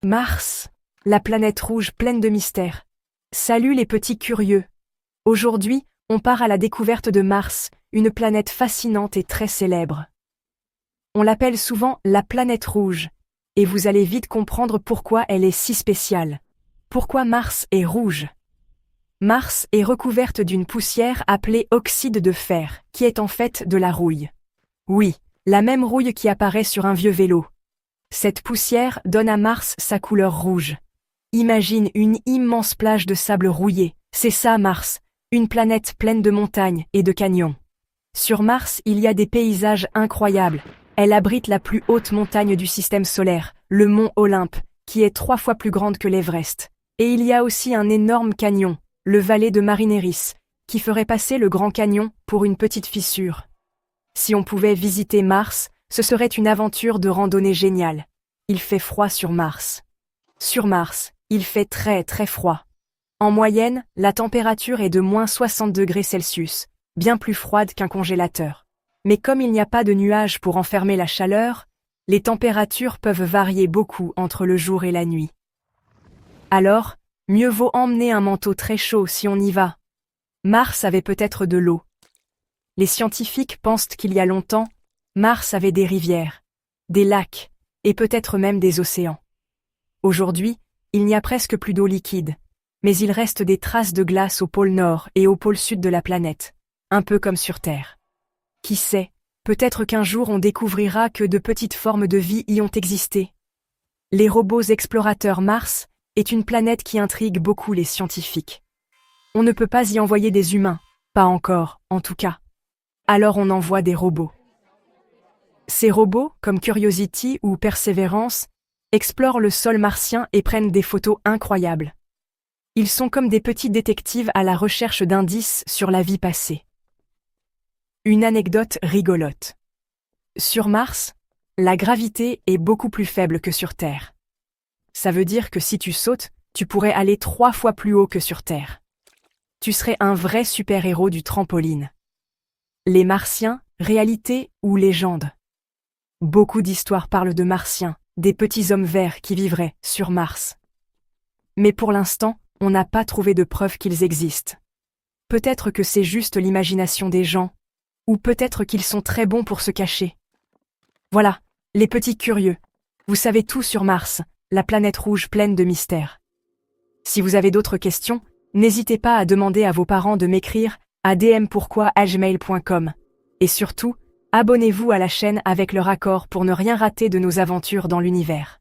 Mars, la planète rouge pleine de mystères. Salut les petits curieux. Aujourd'hui, on part à la découverte de Mars, une planète fascinante et très célèbre. On l'appelle souvent la planète rouge, et vous allez vite comprendre pourquoi elle est si spéciale. Pourquoi Mars est rouge? Mars est recouverte d'une poussière appelée oxyde de fer, qui est en fait de la rouille. Oui, la même rouille qui apparaît sur un vieux vélo. Cette poussière donne à Mars sa couleur rouge. Imagine une immense plage de sable rouillé, c'est ça Mars, une planète pleine de montagnes et de canyons. Sur Mars, il y a des paysages incroyables. Elle abrite la plus haute montagne du système solaire, le mont Olympe, qui est 3 fois plus grande que l'Everest. Et il y a aussi un énorme canyon, le Vallée de Marineris, qui ferait passer le Grand Canyon pour une petite fissure. Si on pouvait visiter Mars, ce serait une aventure de randonnée géniale. Il fait froid sur Mars. Sur Mars, il fait très très froid. En moyenne, la température est de -60 degrés Celsius, bien plus froide qu'un congélateur. Mais comme il n'y a pas de nuages pour enfermer la chaleur, les températures peuvent varier beaucoup entre le jour et la nuit. Alors, mieux vaut emmener un manteau très chaud si on y va. Mars avait peut-être de l'eau. Les scientifiques pensent qu'il y a longtemps, Mars avait des rivières, des lacs, et peut-être même des océans. Aujourd'hui, il n'y a presque plus d'eau liquide, mais il reste des traces de glace au pôle nord et au pôle sud de la planète, un peu comme sur Terre. Qui sait, peut-être qu'un jour on découvrira que de petites formes de vie y ont existé. Les robots explorateurs Mars est une planète qui intrigue beaucoup les scientifiques. On ne peut pas y envoyer des humains, pas encore, en tout cas. Alors on envoie des robots. Ces robots, comme Curiosity ou Perseverance, explorent le sol martien et prennent des photos incroyables. Ils sont comme des petits détectives à la recherche d'indices sur la vie passée. Une anecdote rigolote. Sur Mars, la gravité est beaucoup plus faible que sur Terre. Ça veut dire que si tu sautes, tu pourrais aller 3 fois plus haut que sur Terre. Tu serais un vrai super-héros du trampoline. Les Martiens, réalité ou légende? Beaucoup d'histoires parlent de Martiens, des petits hommes verts qui vivraient sur Mars. Mais pour l'instant, on n'a pas trouvé de preuves qu'ils existent. Peut-être que c'est juste l'imagination des gens, ou peut-être qu'ils sont très bons pour se cacher. Voilà, les petits curieux, vous savez tout sur Mars, la planète rouge pleine de mystères. Si vous avez d'autres questions, n'hésitez pas à demander à vos parents de m'écrire à dmpourquoi@gmail.com. Et surtout, abonnez-vous à la chaîne avec le raccord pour ne rien rater de nos aventures dans l'univers.